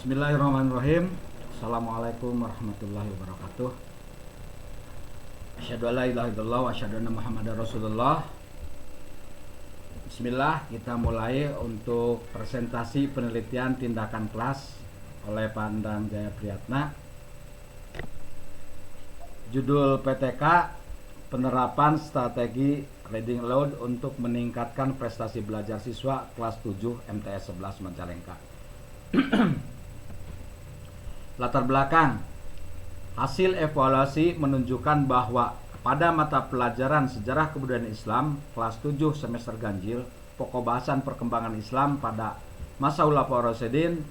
Bismillahirrahmanirrahim. Assalamualaikum warahmatullahi wabarakatuh. Asyhadu an la ilaha illallah wa asyhadu anna Muhammadar Rasulullah. Bismillah, kita mulai untuk presentasi penelitian tindakan kelas oleh Pak Endang Jaya Priyatna. Judul PTK, penerapan strategi reading load untuk meningkatkan prestasi belajar siswa kelas 7 MTS 11 Majalengka. Latar belakang, hasil evaluasi menunjukkan bahwa pada mata pelajaran Sejarah Kebudayaan Islam kelas 7 semester ganjil, pokok bahasan perkembangan Islam pada masa Khulafaur Rasyidin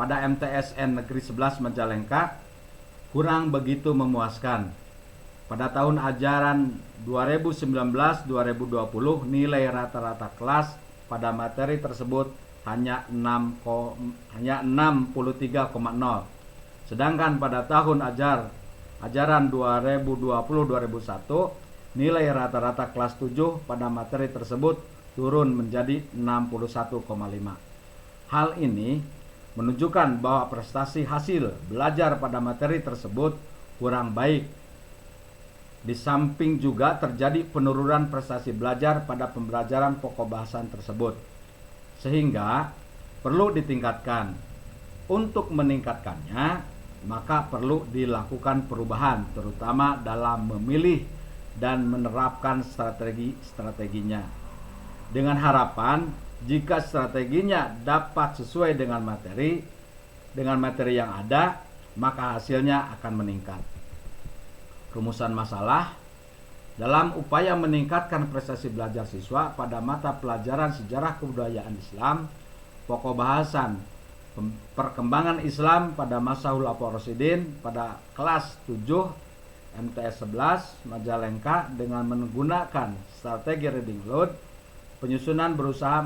pada MTSN Negeri 11 Majalengka kurang begitu memuaskan. Pada tahun ajaran 2019-2020 nilai rata-rata kelas pada materi tersebut hanya 63,0. Sedangkan pada tahun ajaran 2020-2021 nilai rata-rata kelas 7 pada materi tersebut turun menjadi 61,5. Hal ini menunjukkan bahwa prestasi hasil belajar pada materi tersebut kurang baik. Di samping juga terjadi penurunan prestasi belajar pada pembelajaran pokok bahasan tersebut, sehingga perlu ditingkatkan. Untuk meningkatkannya, maka perlu dilakukan perubahan, terutama dalam memilih dan menerapkan strategi-strateginya. Dengan harapan jika strateginya dapat sesuai dengan materi yang ada, maka hasilnya akan meningkat. Rumusan masalah dalam upaya meningkatkan prestasi belajar siswa pada mata pelajaran Sejarah Kebudayaan Islam, pokok bahasan perkembangan Islam pada masa Khulafaur Rasyidin pada kelas 7 MTS 11 Majalengka dengan menggunakan strategi reading load, penyusunan berusaha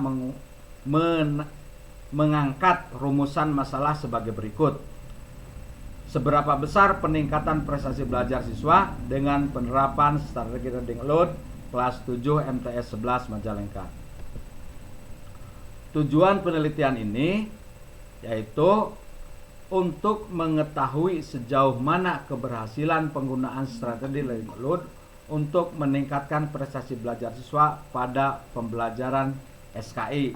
mengangkat rumusan masalah sebagai berikut. Seberapa besar peningkatan prestasi belajar siswa dengan penerapan strategi reading load kelas 7 MTS 11 Majalengka? Tujuan penelitian ini yaitu untuk mengetahui sejauh mana keberhasilan penggunaan strategi reading load untuk meningkatkan prestasi belajar siswa pada pembelajaran SKI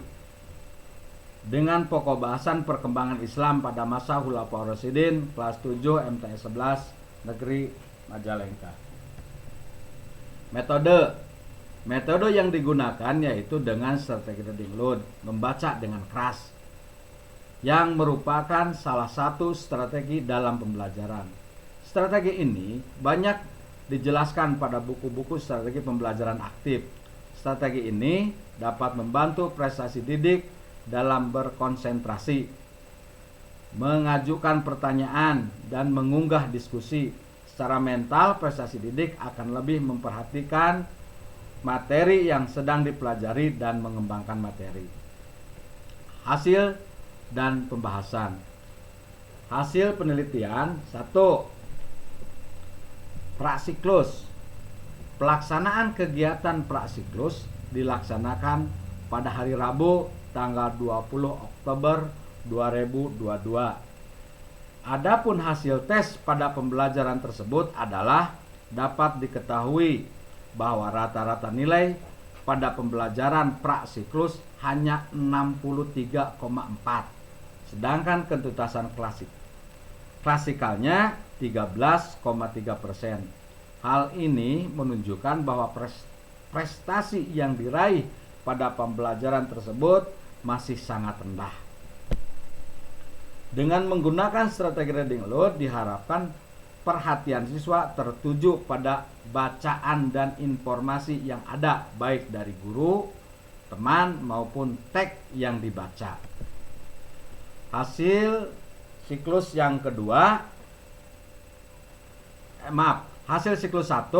dengan pokok bahasan perkembangan Islam pada masa Khulafaur Rasyidin kelas 7 MTS 11 Negeri Majalengka. Metode yang digunakan yaitu dengan strategi reading load, membaca dengan keras, yang merupakan salah satu strategi dalam pembelajaran. Strategi ini banyak dijelaskan pada buku-buku strategi pembelajaran aktif. Strategi ini dapat membantu prestasi didik dalam berkonsentrasi, mengajukan pertanyaan, dan mengunggah diskusi. Secara mental, prestasi didik akan lebih memperhatikan materi yang sedang dipelajari dan mengembangkan materi. Hasil dan pembahasan. Hasil penelitian 1. Praksiklus. Pelaksanaan kegiatan praksiklus dilaksanakan pada hari Rabu tanggal 20 Oktober 2022. Adapun hasil tes pada pembelajaran tersebut adalah dapat diketahui bahwa rata-rata nilai pada pembelajaran praksiklus hanya 63,4. Sedangkan kentuntasan klasikalnya 13,3%. Hal ini menunjukkan bahwa prestasi yang diraih pada pembelajaran tersebut masih sangat rendah. Dengan menggunakan strategi reading load diharapkan perhatian siswa tertuju pada bacaan dan informasi yang ada baik dari guru, teman maupun teks yang dibaca. Hasil siklus yang kedua, hasil siklus 1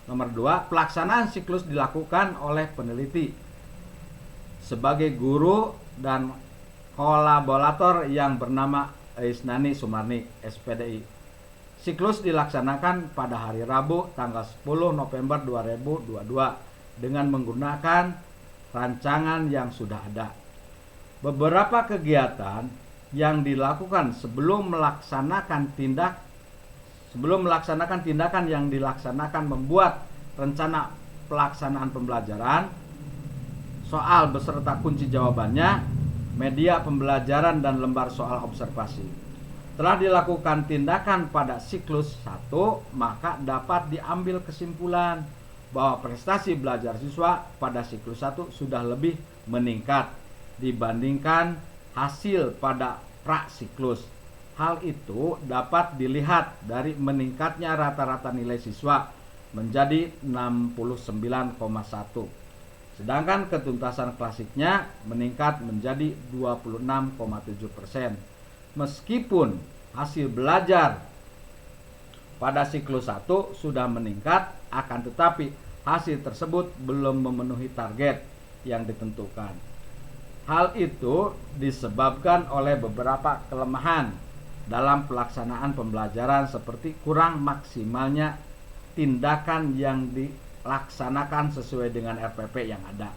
nomor 2, pelaksanaan siklus dilakukan oleh peneliti sebagai guru dan kolaborator yang bernama Isnani Sumarni, SPDI. Siklus dilaksanakan pada hari Rabu tanggal 10 November 2022 dengan menggunakan rancangan yang sudah ada. Beberapa kegiatan yang dilakukan sebelum melaksanakan tindakan yang dilaksanakan membuat rencana pelaksanaan pembelajaran, soal beserta kunci jawabannya, media pembelajaran dan lembar soal observasi. Telah dilakukan tindakan pada siklus 1, maka dapat diambil kesimpulan bahwa prestasi belajar siswa pada siklus 1 sudah lebih meningkat dibandingkan hasil pada prasiklus. Hal itu dapat dilihat dari meningkatnya rata-rata nilai siswa menjadi 69,1. Sedangkan ketuntasan klasiknya meningkat menjadi 26,7%. Meskipun hasil belajar pada siklus 1 sudah meningkat, akan tetapi hasil tersebut belum memenuhi target yang ditentukan. Hal itu disebabkan oleh beberapa kelemahan dalam pelaksanaan pembelajaran seperti kurang maksimalnya tindakan yang dilaksanakan sesuai dengan RPP yang ada.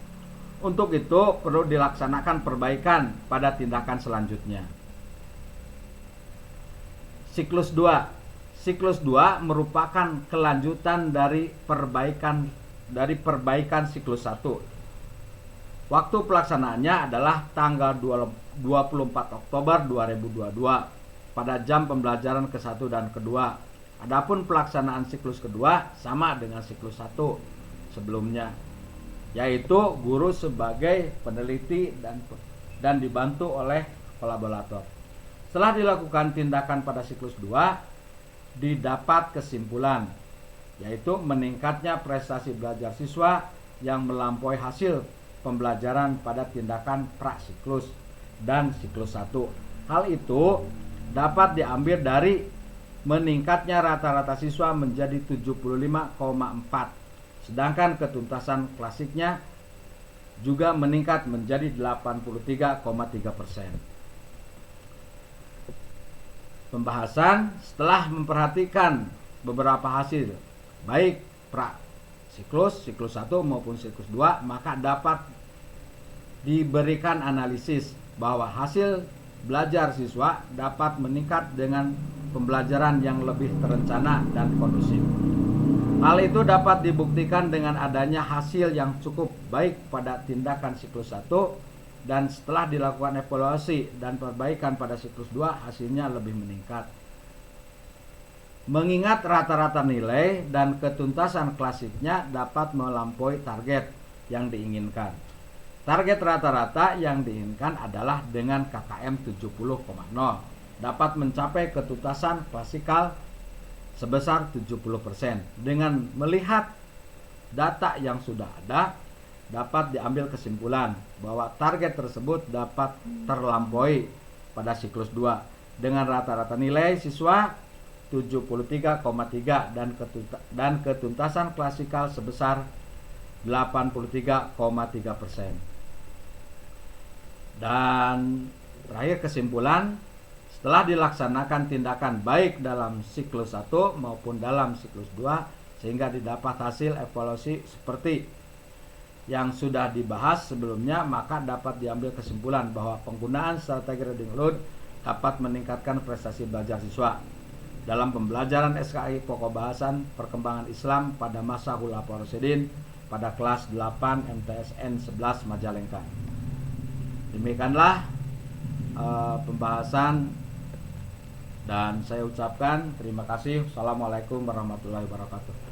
Untuk itu perlu dilaksanakan perbaikan pada tindakan selanjutnya. Siklus 2. Siklus 2 merupakan kelanjutan dari perbaikan siklus 1. Waktu pelaksanaannya adalah tanggal 24 Oktober 2022 pada jam pembelajaran ke-1 dan ke-2. Adapun pelaksanaan siklus kedua sama dengan siklus 1 sebelumnya, yaitu guru sebagai peneliti dan dibantu oleh kolaborator. Setelah dilakukan tindakan pada siklus 2, didapat kesimpulan, yaitu meningkatnya prestasi belajar siswa yang melampaui hasil pembelajaran pada tindakan prasiklus dan siklus 1. Hal itu dapat diambil dari meningkatnya rata-rata siswa menjadi 75,4, sedangkan ketuntasan klasiknya juga meningkat menjadi 83,3%. Pembahasan setelah memperhatikan beberapa hasil baik siklus 1 maupun siklus 2, maka dapat diberikan analisis bahwa hasil belajar siswa dapat meningkat dengan pembelajaran yang lebih terencana dan kondusif. Hal itu dapat dibuktikan dengan adanya hasil yang cukup baik pada tindakan siklus 1, dan setelah dilakukan evaluasi dan perbaikan pada siklus 2, hasilnya lebih meningkat. Mengingat rata-rata nilai dan ketuntasan klasiknya dapat melampaui target yang diinginkan. Target rata-rata yang diinginkan adalah dengan KKM 70,0 dapat mencapai ketuntasan klasikal sebesar 70%. Dengan melihat data yang sudah ada, dapat diambil kesimpulan bahwa target tersebut dapat terlampaui pada siklus 2 dengan rata-rata nilai siswa 73,3 dan ketuntasan klasikal sebesar 83,3%. Dan terakhir kesimpulan, setelah dilaksanakan tindakan baik dalam siklus 1 maupun dalam siklus 2 sehingga didapat hasil evaluasi seperti yang sudah dibahas sebelumnya, maka dapat diambil kesimpulan bahwa penggunaan strategi reading load dapat meningkatkan prestasi belajar siswa dalam pembelajaran SKI pokok bahasan perkembangan Islam pada masa Khulafaur Rasyidin pada kelas 8 MTSN 11 Majalengka. Demikianlah pembahasan, dan saya ucapkan terima kasih. Assalamualaikum warahmatullahi wabarakatuh.